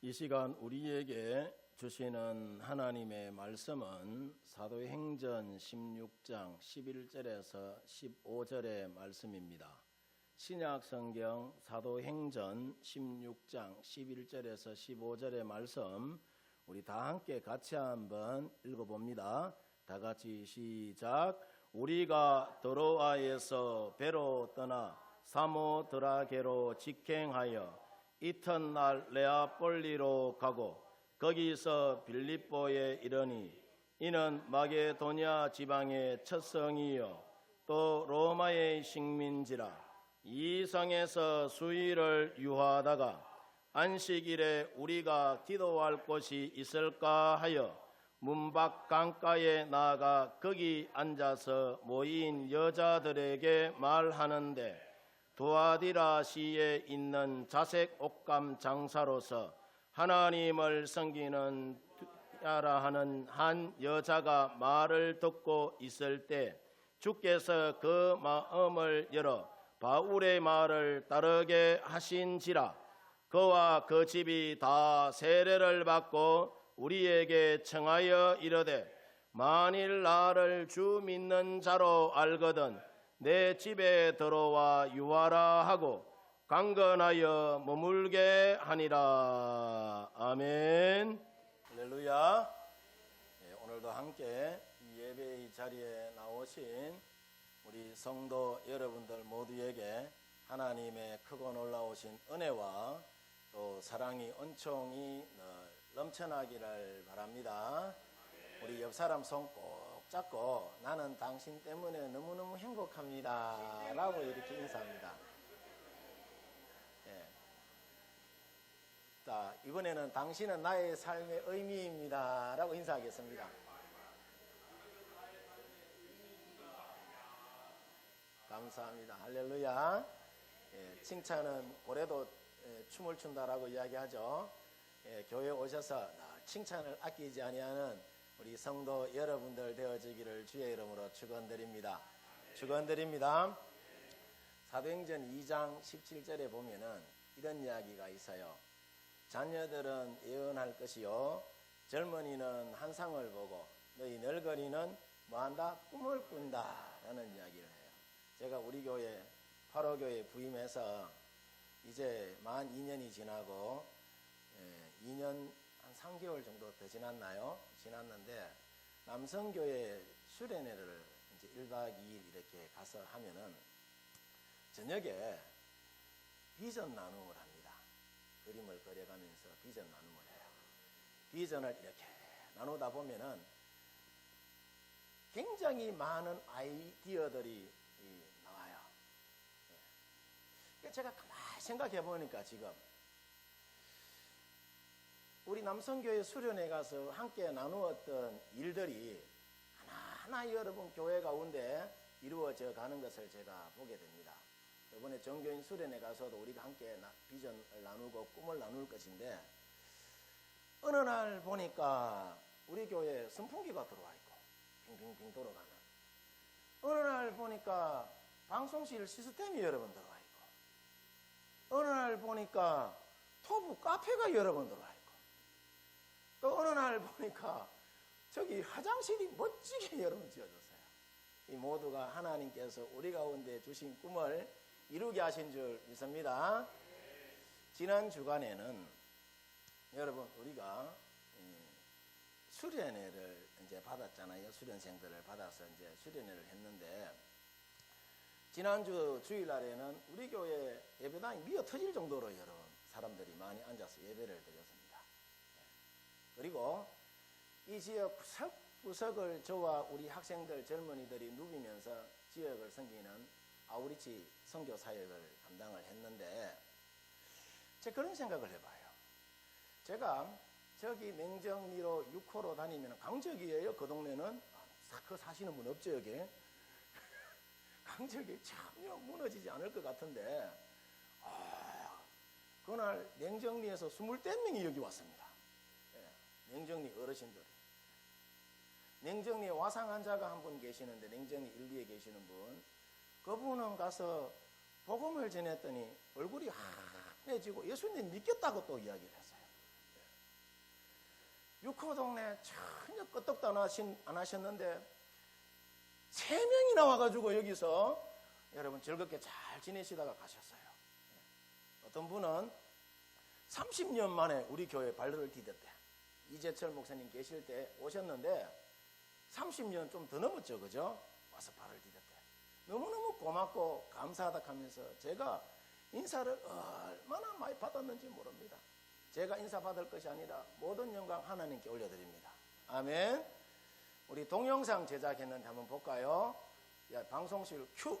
이 시간 우리에게 주시는 하나님의 말씀은 사도행전 16장 11절에서 15절의 말씀입니다. 신약성경 사도행전 16장 11절에서 15절의 말씀 우리 다 함께 같이 한번 읽어봅니다. 다 같이 시작. 우리가 드로아에서 배로 떠나 사모드라게로 직행하여 이튿날 레아폴리로 가고 거기서 빌립보에 이르니 이는 마게도냐 지방의 첫 성이요 또 로마의 식민지라. 이 성에서 수일을 유하다가 안식일에 우리가 기도할 곳이 있을까 하여 문밖 강가에 나아가 거기 앉아서 모인 여자들에게 말하는데 두아디라 시에 있는 자색 옷감 장사로서 하나님을 섬기는 야라 하는 한 여자가 말을 듣고 있을 때 주께서 그 마음을 열어 바울의 말을 따르게 하신지라. 그와 그 집이 다 세례를 받고 우리에게 청하여 이르되 만일 나를 주 믿는 자로 알거든 내 집에 들어와 유하라 하고 강건하여 머물게 하니라. 아멘. 할렐루야. 오늘도 함께 이 예배의 자리에 나오신 우리 성도 여러분들 모두에게 하나님의 크고 놀라우신 은혜와 또 사랑이 은총이 넘쳐나기를 바랍니다. 우리 옆 사람 손 꼭 잡고 나는 당신 때문에 너무너무 행복합니다 라고 이렇게 인사합니다. 자, 이번에는 당신은 나의 삶의 의미입니다 라고 인사하겠습니다. 감사합니다. 할렐루야. 칭찬은 고래도 춤을 춘다라고 이야기하죠. 교회에 오셔서 칭찬을 아끼지 아니하는 우리 성도 여러분들 되어지기를 주의 이름으로 축원드립니다. 축원드립니다. 사도행전 2장 17절에 보면은 이런 이야기가 있어요. 자녀들은 예언할 것이요 젊은이는 환상을 보고 너희 늙은이는 뭐한다? 꿈을 꾼다 라는 이야기를 해요. 제가 우리 교회 8호교회 부임해서 이제 만 2년이 지나고 2년 한 3개월 정도 더 지났는데 남성교회 수련회를 이제 1박 2일 이렇게 가서 하면은 저녁에 비전 나눔을 합니다. 그림을 그려가면서 비전 나눔을 해요. 비전을 이렇게 나누다 보면은 굉장히 많은 아이디어들이 나와요. 제가 가만히 생각해 보니까 지금 우리 남성교회 수련회 가서 함께 나누었던 일들이 하나하나 여러분 교회 가운데 이루어져 가는 것을 제가 보게 됩니다. 이번에 정교인 수련회 가서도 우리가 함께 비전을 나누고 꿈을 나눌 것인데 어느 날 보니까 우리 교회에 선풍기가 들어와 있고 빙빙빙 돌아가는, 어느 날 보니까 방송실 시스템이 여러 번 들어와 있고, 어느 날 보니까 토부 카페가 여러 번 들어와 있고, 또 어느 날 보니까 저기 화장실이 멋지게 여러 번 지어졌어요. 이 모두가 하나님께서 우리 가운데 주신 꿈을 이루게 하신 줄 믿습니다. 지난 주간에는 여러분 우리가 수련회를 이제 받았잖아요. 수련생들을 받아서 이제 수련회를 했는데 지난주 주일날에는 우리 교회 예배당이 미어 터질 정도로 여러분 사람들이 많이 앉아서 예배를 드렸습니다. 그리고 이 지역 구석구석을 저와 우리 학생들 젊은이들이 누비면서 지역을 섬기는 아우리치 선교 사역을 감당을 했는데 제가 그런 생각을 해봐요. 제가 저기 맹정리로 6호로 다니면 강적이에요. 그 동네는 그 사시는 분 없죠 여기. 강적이 전혀 무너지지 않을 것 같은데 그날 맹정리에서 24명이 여기 왔습니다. 맹정리 어르신들이. 냉정리에 와상 환자가 한 분 계시는데 냉정리 1, 2에 계시는 분, 그분은 가서 복음을 전했더니 얼굴이 환해지고 예수님 믿겠다고 또 이야기를 했어요. 육호동네 전혀 끄떡도 안 하셨는데 3명이나 와가지고 여기서 여러분 즐겁게 잘 지내시다가 가셨어요. 어떤 분은 30년 만에 우리 교회에 발을 디뎠대. 이재철 목사님 계실 때 오셨는데 30년 좀 더 넘었죠, 그죠? 와서 발을 디뎠대. 너무너무 고맙고 감사하다 하면서 제가 인사를 얼마나 많이 받았는지 모릅니다. 제가 인사받을 것이 아니라 모든 영광 하나님께 올려드립니다. 아멘. 우리 동영상 제작했는데 한번 볼까요? 야, 방송실 큐.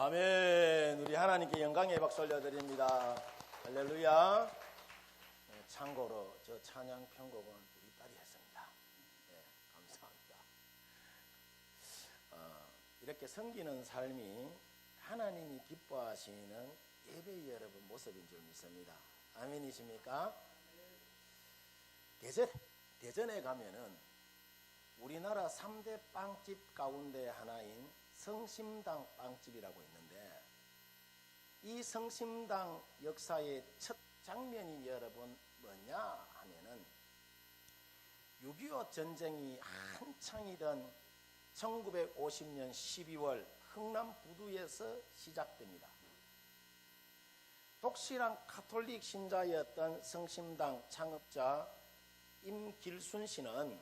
아멘. 우리 하나님께 영광의 박수 올려드립니다. 할렐루야. 참고로 저 찬양 편곡은 우리 딸이 했습니다. 네, 감사합니다. 이렇게 섬기는 삶이 하나님이 기뻐하시는 예배 여러분 모습인 줄 믿습니다. 아멘이십니까? 대전에 가면은 우리나라 3대 빵집 가운데 하나인 성심당 빵집이라고 있는데, 이 성심당 역사의 첫 장면이 여러분 뭐냐 하면은 6.25 전쟁이 한창이던 1950년 12월 흥남 부두에서 시작됩니다. 독실한 가톨릭 신자였던 성심당 창업자 임길순 씨는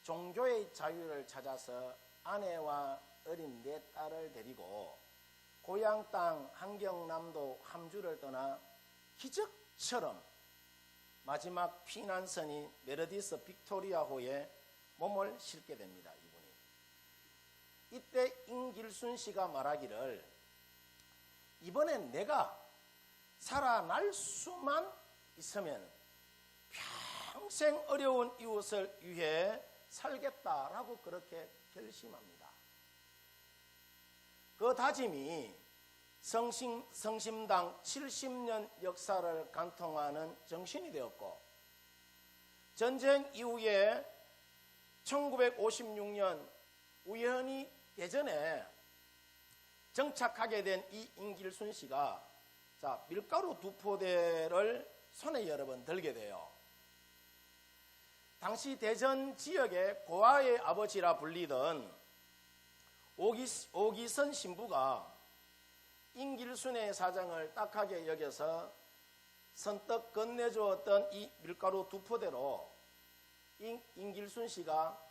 종교의 자유를 찾아서 아내와 어린 4딸을 데리고 고향 땅 한경남도 함주를 떠나 기적처럼 마지막 피난선이 메르디스 빅토리아호에 몸을 싣게 됩니다. 이분이. 이때 임길순 씨가 말하기를, 이번엔 내가 살아날 수만 있으면 평생 어려운 이웃을 위해 살겠다라고 그렇게 결심합니다. 그 다짐이 성심당 70년 역사를 관통하는 정신이 되었고, 전쟁 이후에 1956년 우연히 대전에 정착하게 된 이 임길순 씨가 밀가루 2포대를 손에 여러 번 들게 돼요. 당시 대전 지역의 고아의 아버지라 불리던 오기선 신부가 임길순의 사정을 딱하게 여겨서 선뜻 건네주었던 이 밀가루 2포대로 임길순 씨가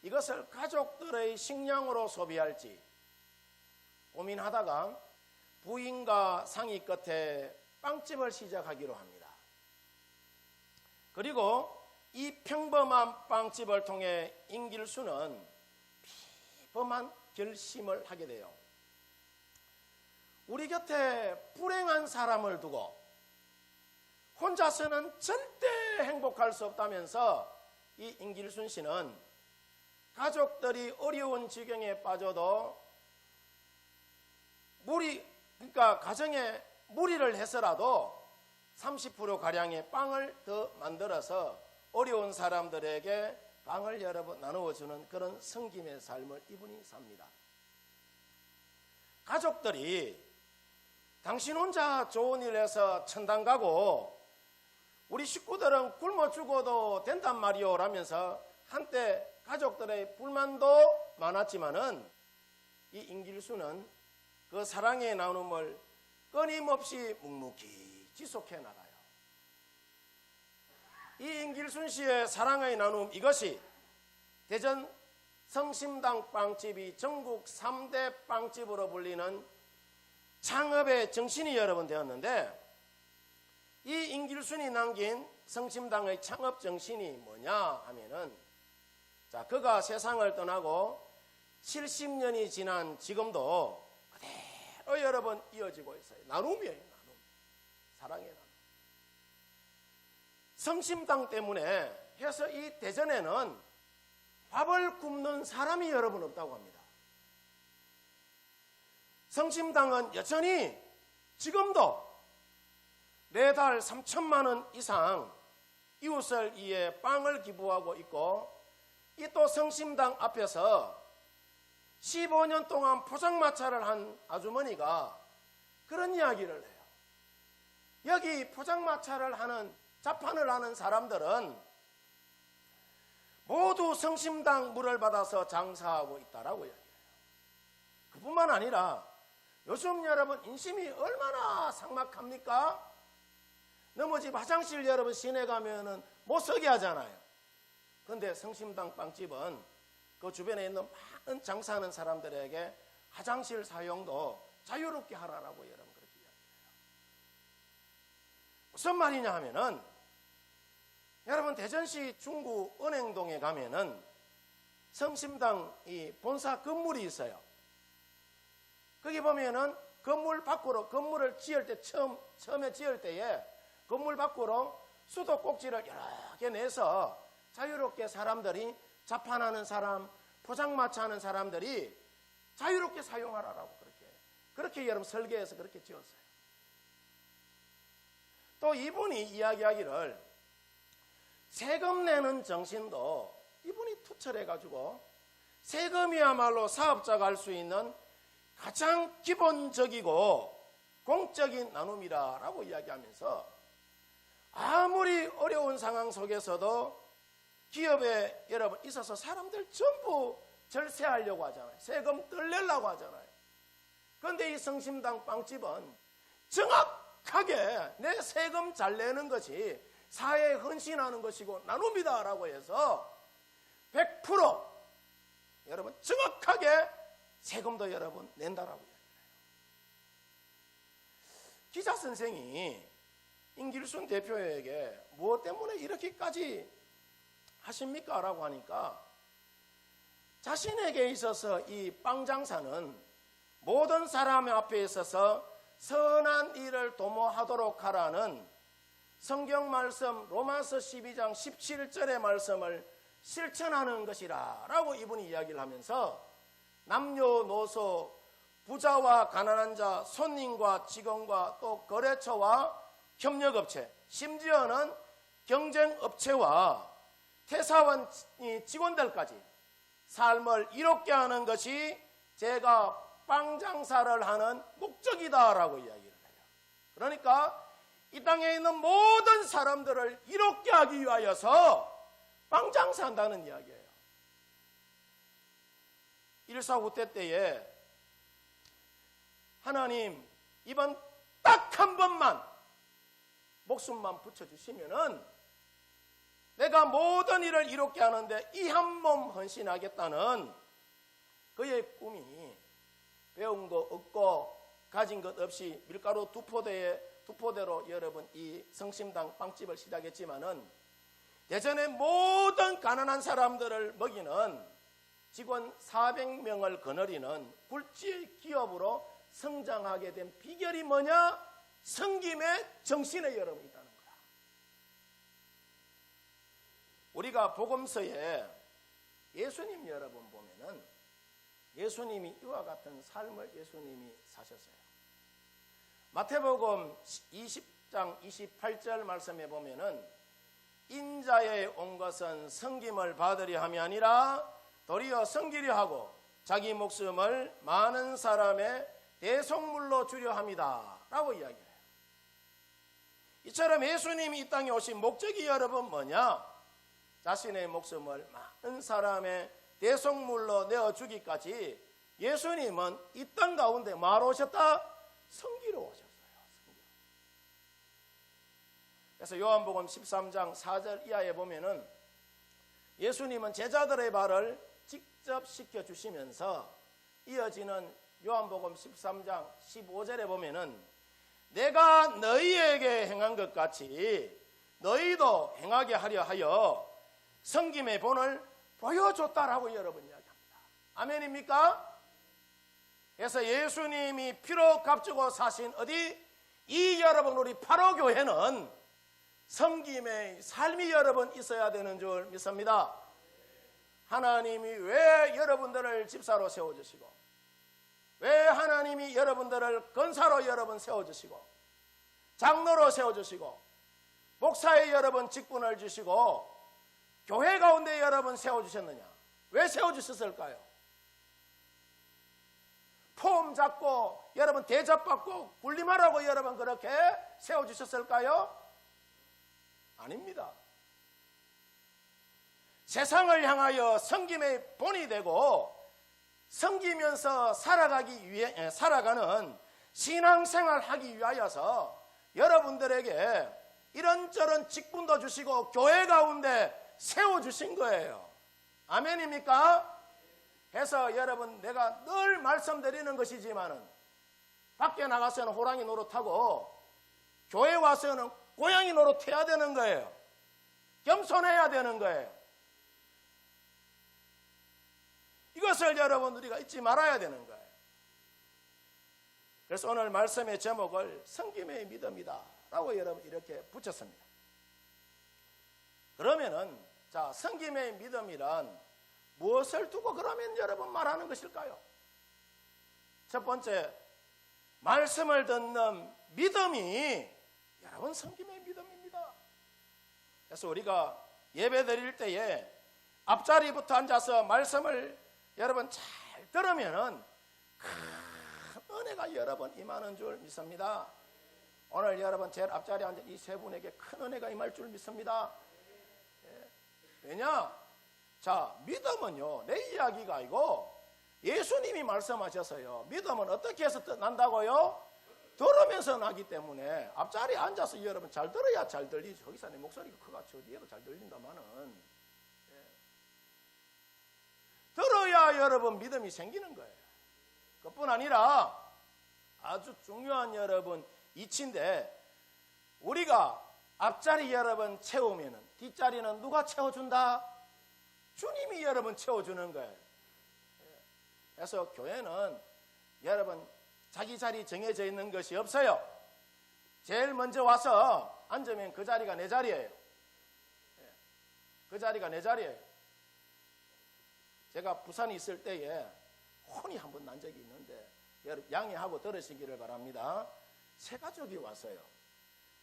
이것을 가족들의 식량으로 소비할지 고민하다가 부인과 상의 끝에 빵집을 시작하기로 합니다. 그리고 이 평범한 빵집을 통해 임길순은 비범한 결심을 하게 돼요. 우리 곁에 불행한 사람을 두고 혼자서는 절대 행복할 수 없다면서 이 임길순 씨는 가족들이 어려운 지경에 빠져도 가정에 무리를 해서라도 30%가량의 빵을 더 만들어서 어려운 사람들에게 빵을 여러 번 나누어주는 그런 섬김의 삶을 이분이 삽니다. 가족들이 당신 혼자 좋은 일 해서 천당 가고 우리 식구들은 굶어 죽어도 된단 말이오 라면서 한때 가족들의 불만도 많았지만은 이 임길순은 그 사랑의 나눔을 끊임없이 묵묵히 지속해 나가요. 이 임길순 씨의 사랑의 나눔, 이것이 대전 성심당 빵집이 전국 3대 빵집으로 불리는 창업의 정신이 여러분 되었는데, 이 임길순이 남긴 성심당의 창업 정신이 뭐냐 하면은, 그가 세상을 떠나고 70년이 지난 지금도 그대로 여러분 이어지고 있어요. 나눔이에요, 나눔. 사랑의 나눔. 성심당 때문에 해서 이 대전에는 밥을 굶는 사람이 여러분 없다고 합니다. 성심당은 여전히 지금도 매달 3천만 원 이상 이웃을 위해 빵을 기부하고 있고, 이 또 성심당 앞에서 15년 동안 포장마차를 한 아주머니가 그런 이야기를 해요. 여기 포장마차를 하는, 자판을 하는 사람들은 모두 성심당 물을 받아서 장사하고 있다라고 이야기해요. 그뿐만 아니라 요즘 여러분 인심이 얼마나 삭막합니까? 너무 집 화장실 여러분 시내 가면은 못 서게 하잖아요. 그런데 성심당 빵집은 그 주변에 있는 많은 장사하는 사람들에게 화장실 사용도 자유롭게 하라라고 여러분 그렇게 이야기해요. 무슨 말이냐 하면은, 여러분 대전시 중구 은행동에 가면은 성심당 이 본사 건물이 있어요. 거기 보면은 건물 밖으로, 건물을 지을 때, 처음에 지을 때에 건물 밖으로 수도꼭지를 여러 개 내서 자유롭게 사람들이 자판하는 사람, 포장마차 하는 사람들이 자유롭게 사용하라라고 그렇게 여러분 설계해서 그렇게 지었어요. 또 이분이 이야기하기를 세금 내는 정신도 이분이 투철해가지고 세금이야말로 사업자가 할 수 있는 가장 기본적이고 공적인 나눔이라고 이야기하면서 아무리 어려운 상황 속에서도 기업에 여러분 있어서 사람들 전부 절세하려고 하잖아요. 세금 덜내려고 하잖아요. 그런데 이 성심당 빵집은 정확하게 내 세금 잘 내는 것이 사회에 헌신하는 것이고 나눔이다라고 해서 100% 여러분 정확하게 세금도 여러분 낸다라고 이야기해요. 기자 선생이 임길순 대표에게 무엇 때문에 이렇게까지 하십니까? 라고 하니까 자신에게 있어서 이 빵 장사는 모든 사람 앞에 있어서 선한 일을 도모하도록 하라는 성경 말씀 로마서 12장 17절의 말씀을 실천하는 것이라 라고 이분이 이야기를 하면서 남녀노소, 부자와 가난한 자, 손님과 직원과 또 거래처와 협력업체, 심지어는 경쟁업체와 퇴사원 직원들까지 삶을 이롭게 하는 것이 제가 빵 장사를 하는 목적이다라고 이야기를 해요. 그러니까 이 땅에 있는 모든 사람들을 이롭게 하기 위하여서 빵 장사한다는 이야기예요. 149 때에 하나님 이번 딱 한 번만 목숨만 붙여주시면은 내가 모든 일을 이롭게 하는데 이 한 몸 헌신하겠다는 그의 꿈이 배운 거 없고 가진 것 없이 밀가루 두 포대로 여러분 이 성심당 빵집을 시작했지만은 예전에 모든 가난한 사람들을 먹이는 직원 400명을 거느리는 굴지의 기업으로 성장하게 된 비결이 뭐냐? 섬김의 정신에 여러분 있다는 거야. 우리가 복음서에 예수님 여러분 보면은 예수님이 이와 같은 삶을 예수님이 사셨어요. 마태복음 20장 28절 말씀에 보면은 인자에 온 것은 섬김을 받으려 함이 아니라 도리어 섬기려 하고 자기 목숨을 많은 사람의 대속물로 주려 함이다 라고 이야기해요. 이처럼 예수님이 이 땅에 오신 목적이 여러분 뭐냐? 자신의 목숨을 많은 사람의 대속물로 내어주기까지 예수님은 이 땅 가운데 뭐하러 오셨다? 섬기러 오셨어요. 그래서 요한복음 13장 4절 이하에 보면은 예수님은 제자들의 발을 직접 씻겨주시면서 이어지는 요한복음 13장 15절에 보면은 내가 너희에게 행한 것 같이 너희도 행하게 하려 하여 섬김의 본을 보여줬다라고 여러분 이야기합니다. 아멘입니까? 그래서 예수님이 피로 값주고 사신 어디? 이 여러분 우리 파로교회는 섬김의 삶이 여러분 있어야 되는 줄 믿습니다. 하나님이 왜 여러분들을 집사로 세워주시고 왜 하나님이 여러분들을 권사로 여러분 세워주시고 장로로 세워주시고 목사의 여러분 직분을 주시고 교회 가운데 여러분 세워주셨느냐? 왜 세워주셨을까요? 폼 잡고 여러분 대접받고 군림하라고 여러분 그렇게 세워주셨을까요? 아닙니다. 세상을 향하여 섬김의 본이 되고 섬기면서 살아가는 신앙생활 하기 위하여서 여러분들에게 이런저런 직분도 주시고 교회 가운데 세워주신 거예요. 아멘입니까? 그래서 여러분 내가 늘 말씀드리는 것이지만은 밖에 나가서는 호랑이 노릇하고 교회 와서는 고양이 노릇해야 되는 거예요. 겸손해야 되는 거예요. 이것을 여러분 우리가 잊지 말아야 되는 거예요. 그래서 오늘 말씀의 제목을 섬김의 믿음이다 라고 여러분 이렇게 붙였습니다. 그러면은 자, 섬김의 믿음이란 무엇을 두고 그러면 여러분 말하는 것일까요? 첫 번째, 말씀을 듣는 믿음이 여러분 섬김의 믿음입니다. 그래서 우리가 예배 드릴 때에 앞자리부터 앉아서 말씀을 여러분 잘 들으면은 큰 은혜가 여러분 임하는 줄 믿습니다. 오늘 여러분 제일 앞자리에 앉은 이 세 분에게 큰 은혜가 임할 줄 믿습니다. 왜냐? 자, 믿음은요, 내 이야기가 아니고 예수님이 말씀하셨어요. 믿음은 어떻게 해서 난다고요? 들으면서 나기 때문에 앞자리에 앉아서 여러분 잘 들어야 잘 들리죠. 거기서 내 목소리가 크가 저 뒤에도 잘 들린다마는 들어야 여러분 믿음이 생기는 거예요. 그뿐 아니라 아주 중요한 여러분 이치인데, 우리가 앞자리 여러분 채우면은 뒷자리는 누가 채워준다? 주님이 여러분 채워주는 거예요. 그래서 교회는 여러분 자기 자리 정해져 있는 것이 없어요. 제일 먼저 와서 앉으면 그 자리가 내 자리예요. 그 자리가 내 자리예요. 제가 부산에 있을 때에 혼이 한 번 난 적이 있는데 여러분 양해하고 들으시기를 바랍니다. 세 가족이 왔어요.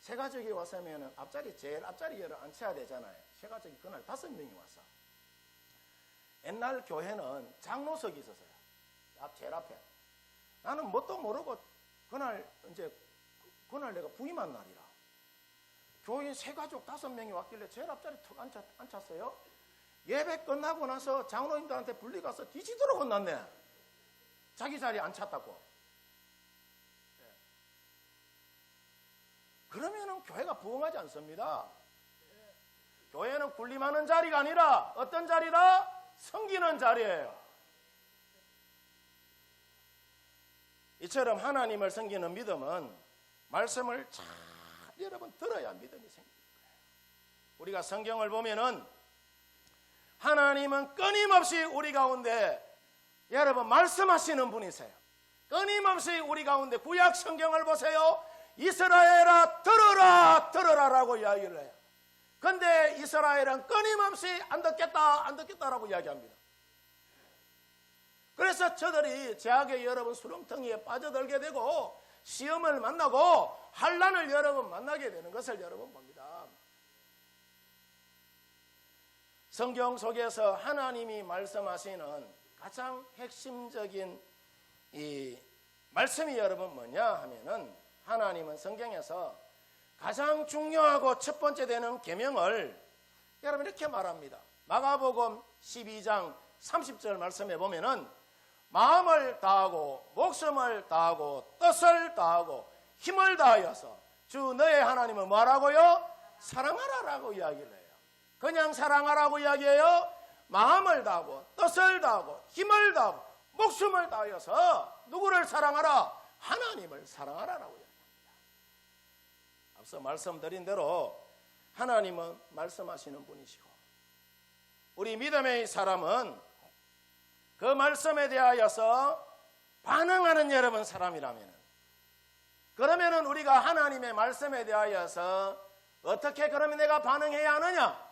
세 가족이 왔으면 제일 앞자리에 앉혀야 되잖아요. 세 가족이 그날 5명이 왔어. 옛날 교회는 장로석이 있었어요. 제일 앞에. 나는 뭣도 모르고 그날 내가 부임한 날이라. 교인 세 가족 5명이 왔길래 제일 앞자리 턱 앉혔어요. 예배 끝나고 나서 장로님들한테 불려가서 뒤지도록 혼났네. 자기 자리에 앉혔다고. 그러면은 교회가 부흥하지 않습니다. 교회는 군림하는 자리가 아니라 어떤 자리라? 섬기는 자리예요. 이처럼 하나님을 섬기는 믿음은 말씀을 잘 여러분 들어야 믿음이 생기는 거예요. 우리가 성경을 보면은 하나님은 끊임없이 우리 가운데 여러분 말씀하시는 분이세요. 끊임없이 우리 가운데 구약 성경을 보세요. 이스라엘아 들으라 들으라라고 이야기를 해요. 근데 이스라엘은 끊임없이 안 듣겠다라고 이야기합니다. 그래서 저들이 제약의 여러분 수렁텅이에 빠져들게 되고 시험을 만나고 환난을 여러분 만나게 되는 것을 여러분 봅니다. 성경 속에서 하나님이 말씀하시는 가장 핵심적인 이 말씀이 여러분 뭐냐 하면은, 하나님은 성경에서 가장 중요하고 첫 번째 되는 계명을 여러분 이렇게 말합니다. 마가복음 12장 30절 말씀에 보면은 마음을 다하고 목숨을 다하고 뜻을 다하고 힘을 다하여서 주 너의 하나님을 뭐라고요? 사랑하라라고 이야기를 해요. 그냥 사랑하라고 이야기해요? 마음을 다하고 뜻을 다하고 힘을 다하고 목숨을 다하여서 누구를 사랑하라? 하나님을 사랑하라라고 이야기합니다. 앞서 말씀드린 대로 하나님은 말씀하시는 분이시고 우리 믿음의 사람은 그 말씀에 대하여서 반응하는 여러분 그러면은 우리가 하나님의 말씀에 대하여서 어떻게 그러면 내가 반응해야 하느냐?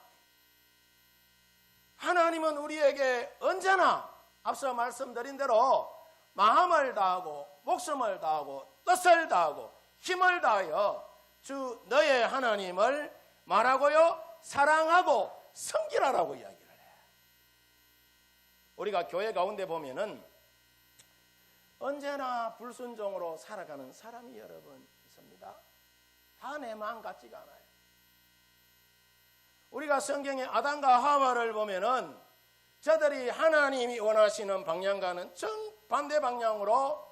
하나님은 우리에게 언제나 앞서 말씀드린 대로 마음을 다하고 목숨을 다하고 뜻을 다하고 힘을 다하여 주 너의 하나님을 말하고요 사랑하고 섬기라라고 이야기를 해요. 우리가 교회 가운데 보면은 언제나 불순종으로 살아가는 사람이 여러분 있습니다. 다 내 마음 같지가 않아요. 우리가 성경의 아담과 하와를 보면은 저들이 하나님이 원하시는 방향과는 정반대 방향으로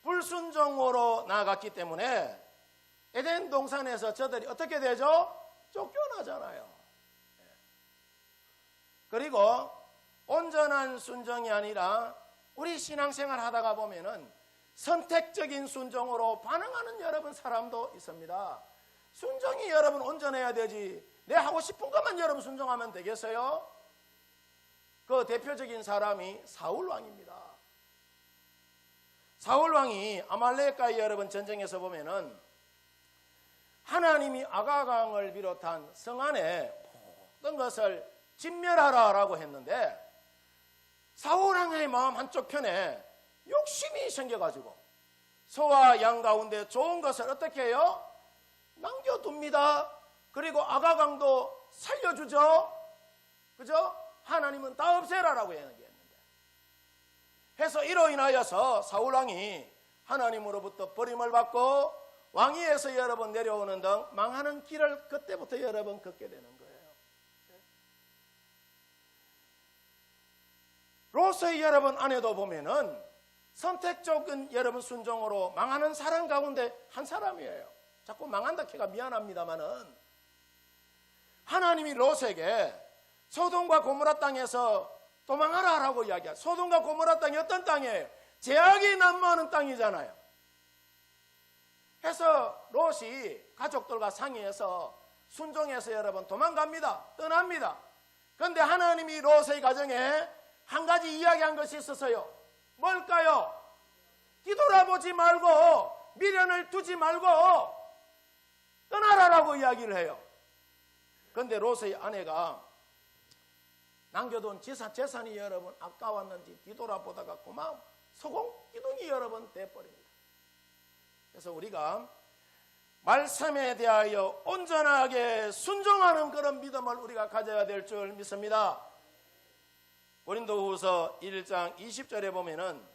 불순종으로 나아갔기 때문에 에덴 동산에서 저들이 어떻게 되죠? 쫓겨나잖아요. 그리고 온전한 순종이 아니라 우리 신앙생활 하다가 보면은 선택적인 순종으로 반응하는 여러분 사람도 있습니다. 순종이 여러분 온전해야 되지 내 하고 싶은 것만 여러분 순종하면 되겠어요? 그 대표적인 사람이 사울 왕입니다. 사울 왕이 아말렉과의 여러분 전쟁에서 보면은 하나님이 아가강을 비롯한 성 안에 모든 것을 진멸하라라고 했는데 사울 왕의 마음 한쪽 편에 욕심이 생겨가지고 소와 양 가운데 좋은 것을 어떻게 해요? 남겨둡니다. 그리고 아가강도 살려주죠. 그죠? 하나님은 다 없애라라고 얘기했는데 해서 이로 인하여서 사울 왕이 하나님으로부터 버림을 받고 왕위에서 여러분 내려오는 등 망하는 길을 그때부터 여러분 걷게 되는 거예요. 롯의 여러분 안에도 보면은 선택적인 여러분 순종으로 망하는 사람 가운데 한 사람이에요. 자꾸 망한다 키가 미안합니다만은 하나님이 롯에게 소돔과 고모라 땅에서 도망하라라고 이야기해요. 소돔과 고모라 땅이 어떤 땅이에요? 죄악이 난무하는 땅이잖아요. 해서 롯이 가족들과 상의해서 순종해서 여러분 도망갑니다. 떠납니다. 그런데 하나님이 롯의 가정에 한 가지 이야기한 것이 있었어요. 뭘까요? 뒤돌아보지 말고 미련을 두지 말고 떠나라라고 이야기를 해요. 그런데 롯의 아내가 남겨둔 재산이 여러분 아까웠는지 뒤돌아보다가 그만 소금기둥이 여러분 돼버립니다. 그래서 우리가 말씀에 대하여 온전하게 순종하는 그런 믿음을 우리가 가져야 될 줄 믿습니다. 고린도후서 1장 20절에 보면은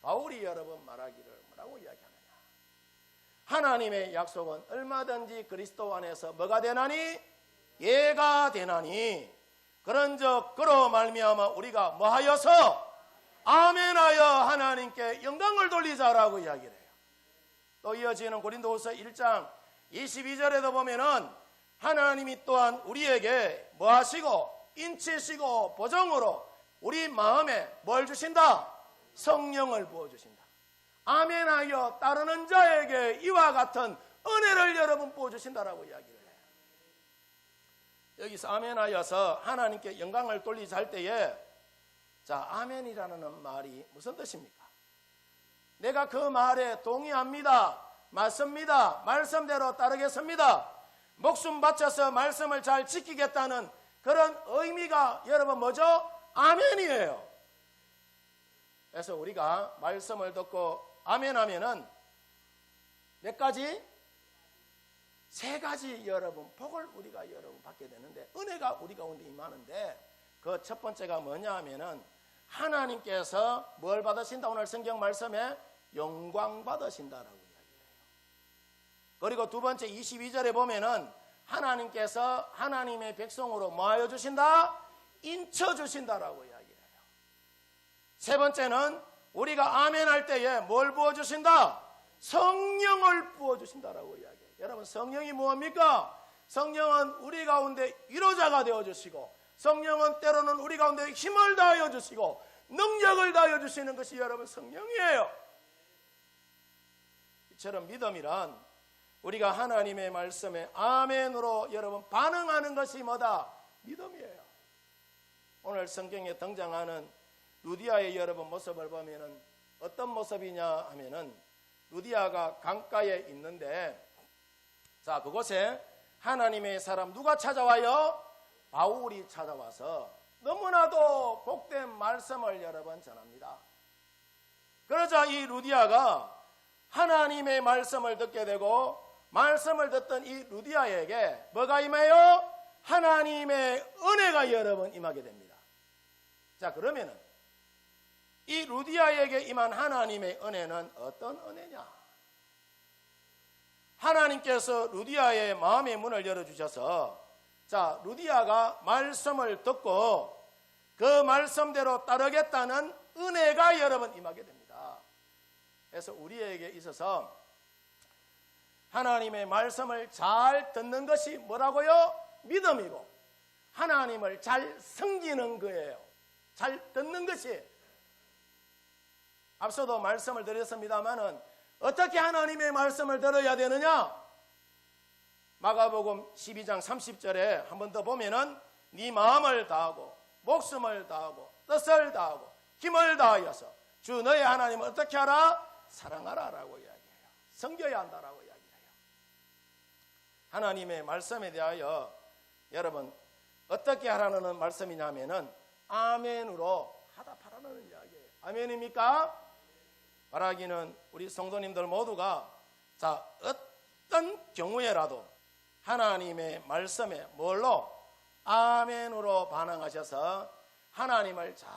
바울이 여러분 말하기를 뭐라고 이야기하느냐? 하나님의 약속은 얼마든지 그리스도 안에서 뭐가 되나니? 예가 되나니 그런즉 그로 말미암아 우리가 뭐하여서 아멘하여 하나님께 영광을 돌리자라고 이야기를 해요. 또 이어지는 고린도후서 1장 22절에도 보면은 하나님이 또한 우리에게 뭐하시고 인치시고 보정으로 우리 마음에 뭘 주신다? 성령을 부어주신다. 아멘하여 따르는 자에게 이와 같은 은혜를 여러분 부어주신다라고 이야기를 해요. 여기서 아멘하여서 하나님께 영광을 돌리자 할 때에 자, 아멘이라는 말이 무슨 뜻입니까? 내가 그 말에 동의합니다. 맞습니다. 말씀대로 따르겠습니다. 목숨 바쳐서 말씀을 잘 지키겠다는 그런 의미가 여러분 뭐죠? 아멘이에요. 그래서 우리가 말씀을 듣고 아멘하면은 몇 가지? 세 가지 여러분 복을 우리가 여러분 받게 되는데 은혜가 우리 가운데 임하는데 그 첫 번째가 뭐냐 하면은 하나님께서 뭘 받으신다? 오늘 성경 말씀에 영광 받으신다라고 이야기해요. 그리고 두 번째 22절에 보면은 하나님께서 하나님의 백성으로 뭐 하여 주신다? 인쳐 주신다라고 이야기해요. 세 번째는 우리가 아멘 할 때에 뭘 부어 주신다? 성령을 부어 주신다라고 이야기해요. 여러분 성령이 무엇입니까? 성령은 우리 가운데 위로자가 되어 주시고 성령은 때로는 우리 가운데 힘을 다하여 주시고 능력을 다하여 주시는 것이 여러분 성령이에요. 이처럼 믿음이란 우리가 하나님의 말씀에 아멘으로 여러분 반응하는 것이 뭐다? 믿음이에요. 오늘 성경에 등장하는 루디아의 여러분 모습을 보면은 어떤 모습이냐 하면은 루디아가 강가에 있는데 자, 그곳에 하나님의 사람 누가 찾아와요? 바울이 찾아와서 너무나도 복된 말씀을 여러 번 전합니다. 그러자 이 루디아가 하나님의 말씀을 듣게 되고 말씀을 듣던 이 루디아에게 뭐가 임해요? 하나님의 은혜가 여러 번 임하게 됩니다. 자, 그러면은 이 루디아에게 임한 하나님의 은혜는 어떤 은혜냐? 하나님께서 루디아의 마음의 문을 열어주셔서 자, 루디아가 말씀을 듣고 그 말씀대로 따르겠다는 은혜가 여러분 임하게 됩니다. 그래서 우리에게 있어서 하나님의 말씀을 잘 듣는 것이 뭐라고요? 믿음이고 하나님을 잘 섬기는 거예요. 잘 듣는 것이 앞서도 말씀을 드렸습니다마는 어떻게 하나님의 말씀을 들어야 되느냐? 마가복음 12장 30절에 한 번 더 보면은 네 마음을 다하고 목숨을 다하고 뜻을 다하고 힘을 다하여서 주 너의 하나님을 어떻게 하라? 사랑하라라고 이야기해요. 섬겨야 한다라고 이야기해요. 하나님의 말씀에 대하여 여러분 어떻게 하라는 말씀이냐면은 아멘으로 하답하라는 이야기예요. 아멘입니까? 말하기는 우리 성도님들 모두가 자 어떤 경우에라도 하나님의 말씀에 뭘로? 아멘으로 반응하셔서 하나님을 잘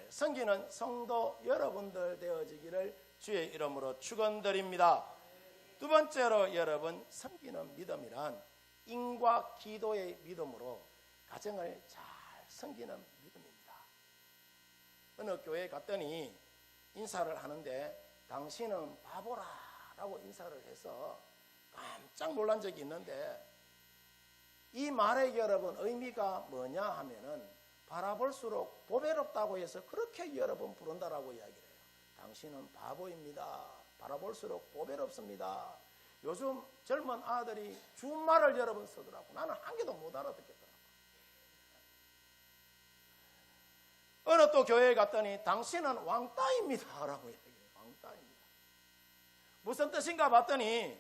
섬기는 성도 여러분들 되어지기를 주의 이름으로 축원드립니다. 두 번째로 여러분 섬기는 믿음이란 인과 기도의 믿음으로 가정을 잘 섬기는 믿음입니다. 어느 교회에 갔더니 인사를 하는데 당신은 바보라라고 인사를 해서 깜짝 놀란 적이 있는데 이 말의 여러분 의미가 뭐냐 하면은 바라볼수록 보배롭다고 해서 그렇게 여러분 부른다라고 이야기를 해요. 당신은 바보입니다. 바라볼수록 보배롭습니다. 요즘 젊은 아들이 주말을 여러분 쓰더라고. 나는 한 개도 못 알아듣겠더라고. 어느 또 교회에 갔더니 당신은 왕따입니다 라고 얘기해요. 왕따입니다. 무슨 뜻인가 봤더니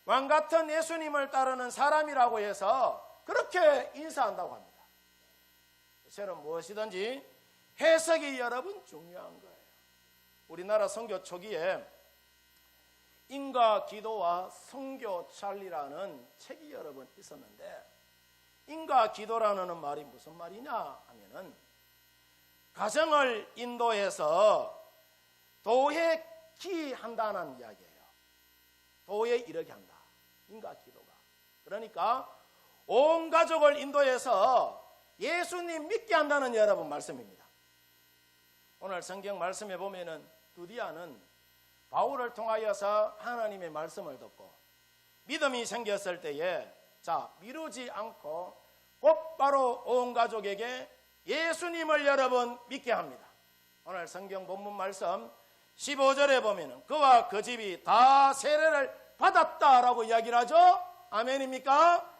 왕 같은 예수님을 따르는 사람이라고 해서 그렇게 인사한다고 합니다. 저는 무엇이든지 해석이 여러분 중요한 거예요. 우리나라 선교 초기에 인과 기도와 선교찰이라는 책이 여러분 있었는데 인과 기도라는 말이 무슨 말이냐 하면은 가정을 인도해서 도에 기한다는 이야기예요. 도에 이르게 한다. 인과 기도가. 그러니까 온 가족을 인도해서 예수님 믿게 한다는 여러분 말씀입니다. 오늘 성경 말씀에 보면은 두디아는 바울을 통하여서 하나님의 말씀을 듣고 믿음이 생겼을 때에 자 미루지 않고 곧바로 온 가족에게 예수님을 여러분 믿게 합니다. 오늘 성경 본문 말씀 15절에 보면은 그와 그 집이 다 세례를 받았다라고 이야기를 하죠. 아멘입니까?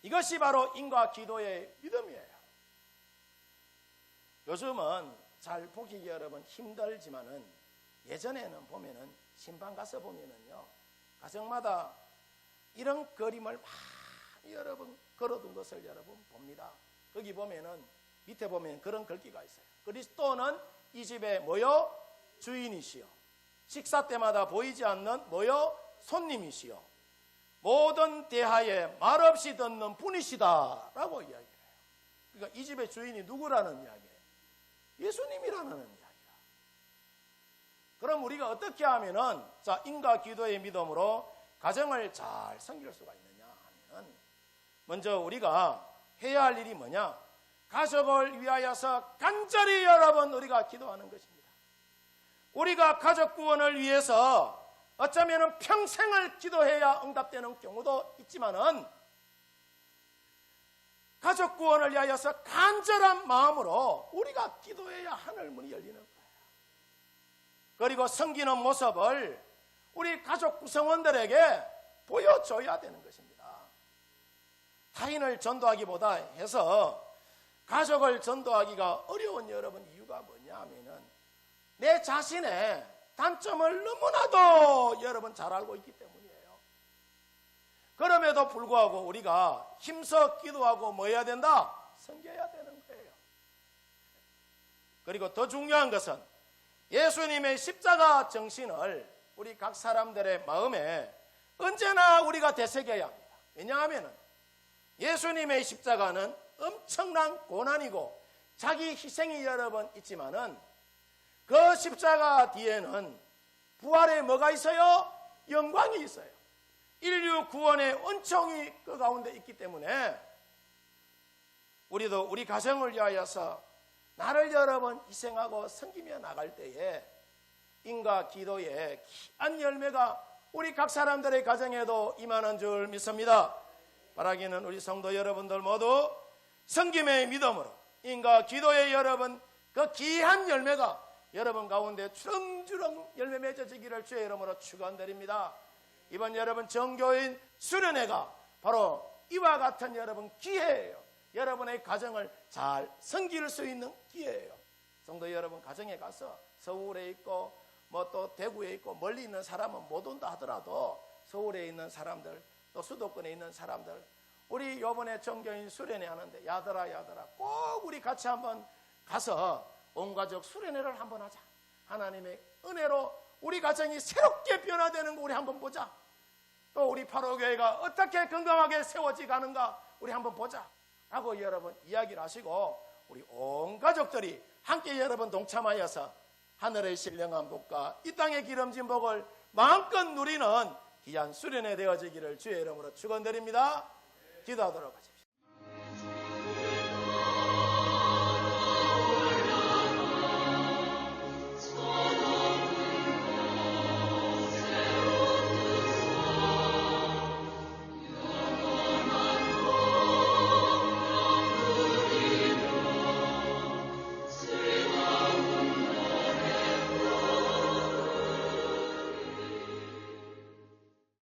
이것이 바로 인과 기도의 믿음이에요. 요즘은 잘 보기 여러분 힘들지만은 예전에는 보면은 신방 가서 보면은요 가정마다 이런 그림을 많이 여러분 걸어둔 것을 여러분 봅니다. 거기 보면은 밑에 보면 그런 글귀가 있어요. 그리스도는 이 집의 뭐요? 주인이시요. 식사 때마다 보이지 않는 뭐요? 손님이시요. 모든 대하에 말없이 듣는 분이시다라고 이야기해요. 그러니까 이 집의 주인이 누구라는 이야기예요? 예수님이라는 이야기야. 그럼 우리가 어떻게 하면은 자 인과 기도의 믿음으로 가정을 잘 섬길 수가 있느냐 하면은 먼저 우리가 해야 할 일이 뭐냐? 가족을 위하여서 간절히 여러분 우리가 기도하는 것입니다. 우리가 가족 구원을 위해서 어쩌면 평생을 기도해야 응답되는 경우도 있지만은 가족 구원을 위하여서 간절한 마음으로 우리가 기도해야 하늘 문이 열리는 거예요. 그리고 섬기는 모습을 우리 가족 구성원들에게 보여줘야 되는 것입니다. 타인을 전도하기보다 해서 가족을 전도하기가 어려운 여러분 이유가 뭐냐 하면은 내 자신의 단점을 너무나도 여러분 잘 알고 있기 때문이에요. 그럼에도 불구하고 우리가 힘써 기도하고 뭐 해야 된다? 섬겨야 되는 거예요. 그리고 더 중요한 것은 예수님의 십자가 정신을 우리 각 사람들의 마음에 언제나 우리가 되새겨야 합니다. 왜냐하면 예수님의 십자가는 엄청난 고난이고 자기 희생이 여러 번 있지만은 그 십자가 뒤에는 부활에 뭐가 있어요? 영광이 있어요. 인류 구원의 은총이 그 가운데 있기 때문에 우리도 우리 가정을 위하여서 나를 여러 번 희생하고 섬기며 나갈 때에 인과 기도의 귀한 열매가 우리 각 사람들의 가정에도 임하는 줄 믿습니다. 바라기는 우리 성도 여러분들 모두 섬김의 믿음으로 인과 기도의 여러분 그 귀한 열매가 여러분 가운데 주렁주렁 열매 맺어지기를 주의 이름으로 축원드립니다. 이번 여러분 정교인 수련회가 바로 이와 같은 여러분 기회예요. 여러분의 가정을 잘 섬길 수 있는 기회예요. 성도 여러분 가정에 가서 서울에 있고 뭐 또 대구에 있고 멀리 있는 사람은 못 온다 하더라도 서울에 있는 사람들 또 수도권에 있는 사람들 우리 요번에 정교인 수련회 하는데 야들아 꼭 우리 같이 한번 가서 온 가족 수련회를 한번 하자. 하나님의 은혜로 우리 가정이 새롭게 변화되는 거 우리 한번 보자. 또 우리 파로교회가 어떻게 건강하게 세워지 가는가 우리 한번 보자 라고 여러분 이야기를 하시고 우리 온 가족들이 함께 여러분 동참하여서 하늘의 신령한 복과 이 땅의 기름진 복을 마음껏 누리는 귀한 수련회 되어지기를 주의 이름으로 축원드립니다. 기도하도록 하죠.